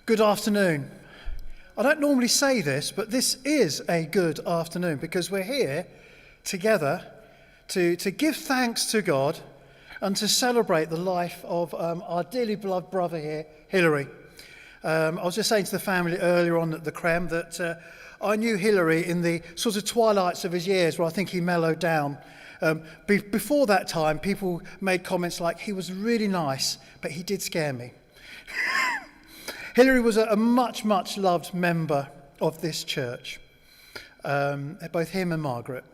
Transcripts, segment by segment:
Good afternoon. I don't normally say this, but this is a good afternoon because we're here together to give thanks to God and to celebrate the life of our dearly beloved brother here, Hilary. I was just saying to the family earlier on at the creme that I knew Hilary in the sort of twilights of his years where I think he mellowed down. Before that time, people made comments like, he was really nice, but he did scare me. Hilary was a much, much loved member of this church, both him and Margaret.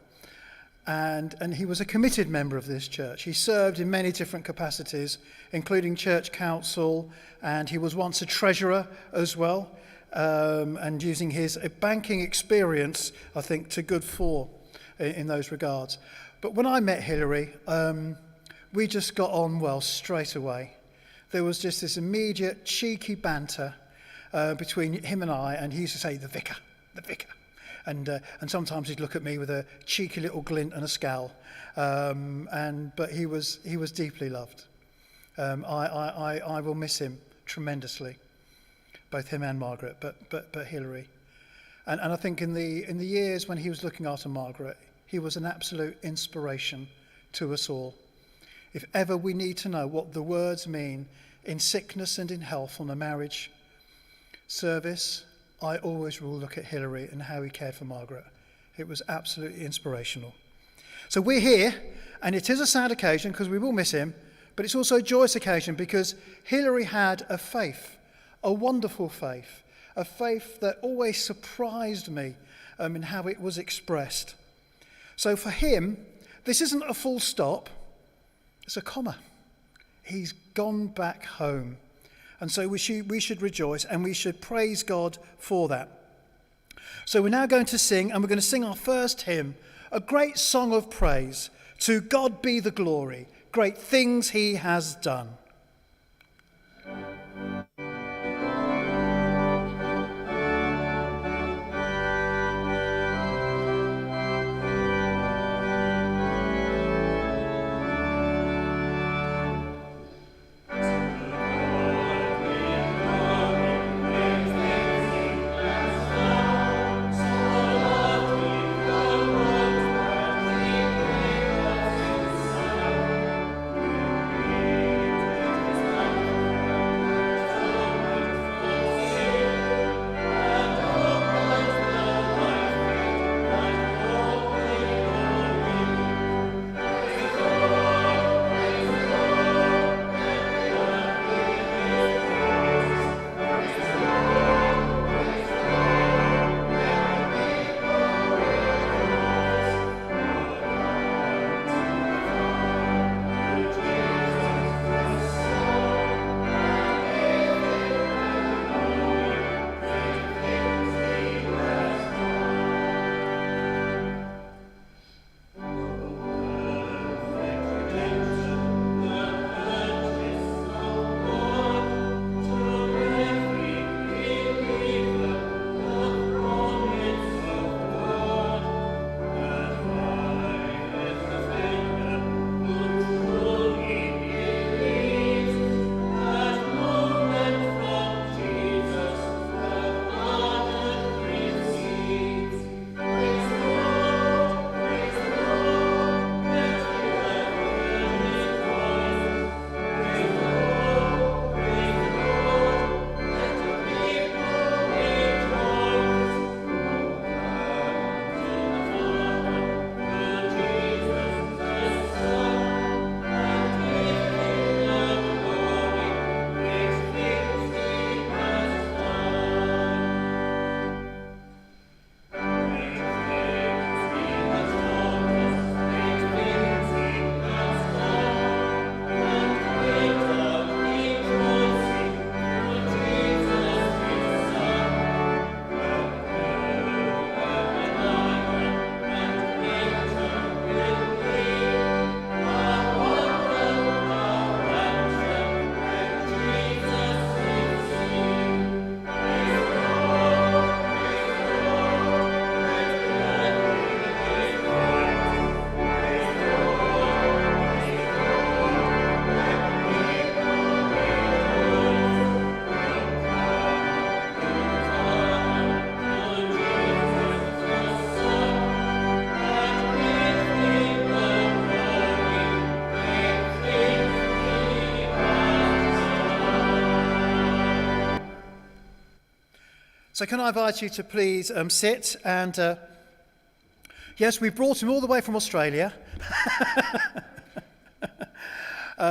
And he was a committed member of this church. He served in many different capacities, including church council, and he was once a treasurer as well, and using his banking experience, I think, to good fore in those regards. But when I met Hilary, we just got on well straight away. There was just this immediate cheeky banter between him and he used to say, the vicar. And sometimes he'd look at me with a cheeky little glint and a scowl. But he was deeply loved. I will miss him tremendously, both him and Margaret, but Hilary. And I think in the years when he was looking after Margaret, he was an absolute inspiration to us all. If ever we need to know what the words mean in sickness and in health on a marriage service, I always will look at Hilary and how he cared for Margaret. It was absolutely inspirational. So we're here, and it is a sad occasion because we will miss him, but it's also a joyous occasion because Hilary had a faith, a wonderful faith, a faith that always surprised me in how it was expressed. So for him, this isn't a full stop, it's a comma. He's gone back home. And so we should rejoice and we should praise God for that. So we're now going to sing, and we're going to sing our first hymn, a great song of praise. To God be the glory, great things he has done. So can I invite you to please sit and yes, we brought him all the way from Australia.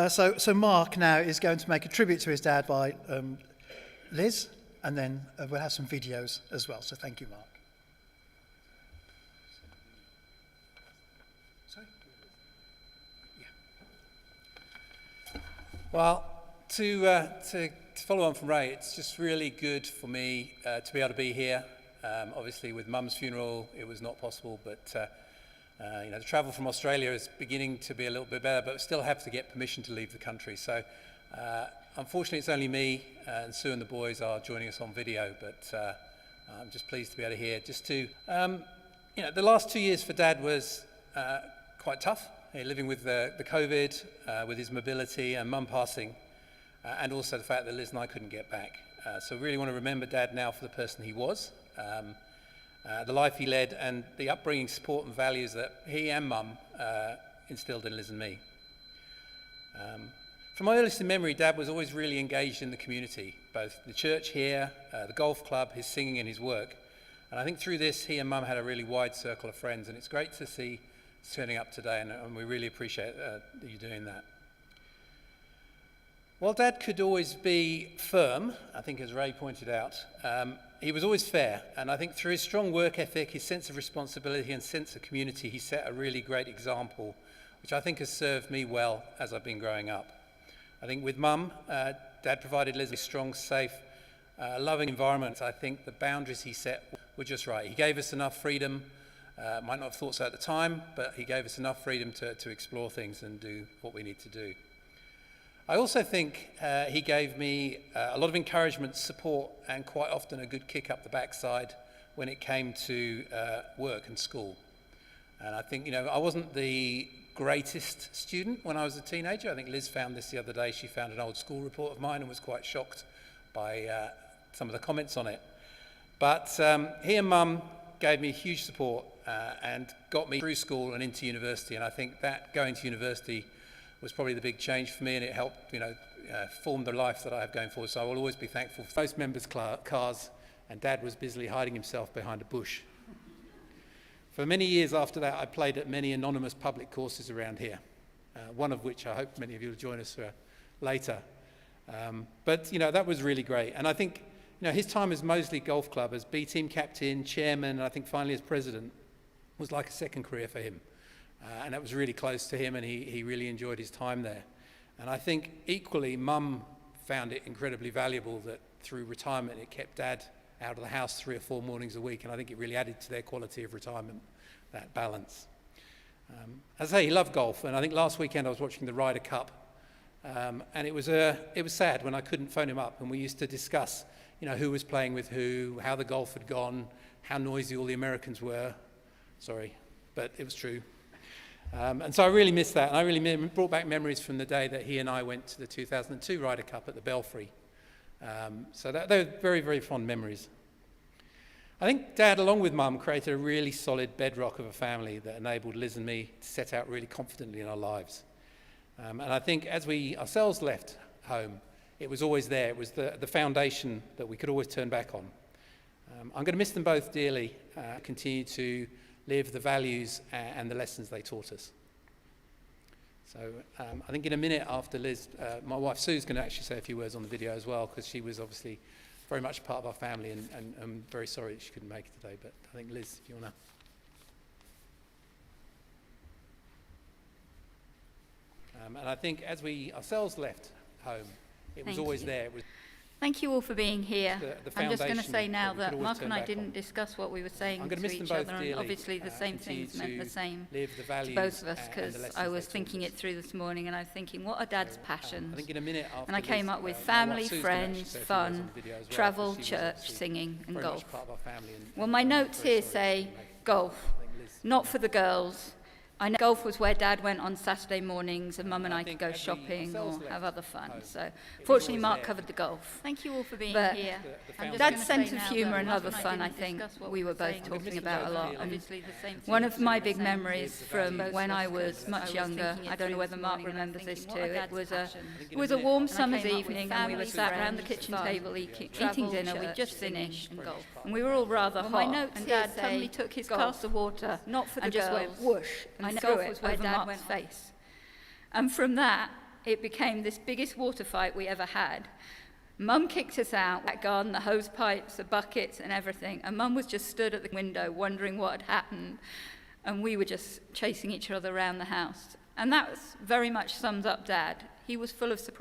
So Mark now is going to make a tribute to his dad by Liz, and then we'll have some videos as well. So thank you, Mark. Sorry? Yeah. Well, to follow on from Ray, it's just really good for me to be able to be here. Obviously, with Mum's funeral, it was not possible, but the travel from Australia is beginning to be a little bit better, but we still have to get permission to leave the country. So, unfortunately, it's only me, and Sue and the boys are joining us on video, but I'm just pleased to be able to hear. Just to, the last 2 years for Dad was quite tough, living with the COVID, with his mobility and Mum passing, and also the fact that Liz and I couldn't get back. So really want to remember Dad now for the person he was, the life he led, and the upbringing, support and values that he and Mum instilled in Liz and me. From my earliest memory, Dad was always really engaged in the community, both the church here, the golf club, his singing and his work. And I think through this, he and Mum had a really wide circle of friends, and it's great to see it's turning up today, and we really appreciate you doing that. While Dad could always be firm, I think as Ray pointed out, he was always fair, and I think through his strong work ethic, his sense of responsibility and sense of community, he set a really great example, which I think has served me well as I've been growing up. I think with Mum, Dad provided Liz a strong, safe, loving environment. I think the boundaries he set were just right. He gave us enough freedom, might not have thought so at the time, but he gave us enough freedom to explore things and do what we need to do. I also think he gave me a lot of encouragement, support, and quite often a good kick up the backside when it came to work and school. And I think, I wasn't the greatest student when I was a teenager. I think Liz found this the other day. She found an old school report of mine and was quite shocked by some of the comments on it. But he and Mum gave me huge support and got me through school and into university. And I think that going to university was probably the big change for me, and it helped, form the life that I have going forward. So I will always be thankful for most members' cars, and Dad was busily hiding himself behind a bush. For many years after that, I played at many anonymous public courses around here, one of which I hope many of you will join us for later. But that was really great. And I think, his time as Moseley Golf Club, as B-team captain, chairman, and I think finally as president, was like a second career for him. And that was really close to him, and he really enjoyed his time there. And I think equally, Mum found it incredibly valuable that through retirement it kept Dad out of the house 3 or 4 mornings a week, and I think it really added to their quality of retirement, that balance. As I say, he loved golf, and I think last weekend I was watching the Ryder Cup, and it was sad when I couldn't phone him up, and we used to discuss, who was playing with who, how the golf had gone, how noisy all the Americans were. Sorry, but it was true. And so I really missed that, and I really brought back memories from the day that he and I went to the 2002 Ryder Cup at the Belfry. So they were very, very fond memories. I think Dad, along with Mum, created a really solid bedrock of a family that enabled Liz and me to set out really confidently in our lives. And I think as we ourselves left home, it was always there. It was the foundation that we could always turn back on. I'm going to miss them both dearly, continue to live the values and the lessons they taught us. So I think in a minute after Liz, my wife Sue's going to actually say a few words on the video as well, because she was obviously very much a part of our family, and I'm very sorry that she couldn't make it today. But I think Liz, if you want to. And I think as we ourselves left home, it was always there. It was Thank you all for being here. I'm just going to say now that Mark and I didn't on. discuss what we were saying to miss them each both other, dearly. and obviously the same things meant the same live the values to both of us, because and the I was lessons thinking it through this morning, and I was thinking, what are Dad's passions? I think in a minute after And I came Liz, up with my family, wife Sue's gonna friends, actually say a few words fun, on the video as well, travel, because she was church, obviously singing, and very golf. much part of our family, and Well, my I'm notes very here sorry say that she couldn't make it. golf, I think Liz- not for the girls. I know golf was where Dad went on Saturday mornings, and Mum and I could go shopping or have other fun. So, fortunately, Mark covered the golf. Thank you all for being But here. Dad's sense of humour and love of fun, I think, we were both talking about a lot. And one of my big memories from when I was much younger, I don't know whether Mark remembers this too, it was a warm summer's evening, and we were sat around the kitchen table eating dinner. We'd just finished, and we were all rather hot. And Dad suddenly took his glass of water and just went whoosh and threw it over Mark's face. And from that, it became this biggest water fight we ever had. Mum kicked us out, that garden, the hose pipes, the buckets and everything, and Mum was just stood at the window wondering what had happened, and we were just chasing each other around the house. And that was very much sums up Dad. He was full of surprise.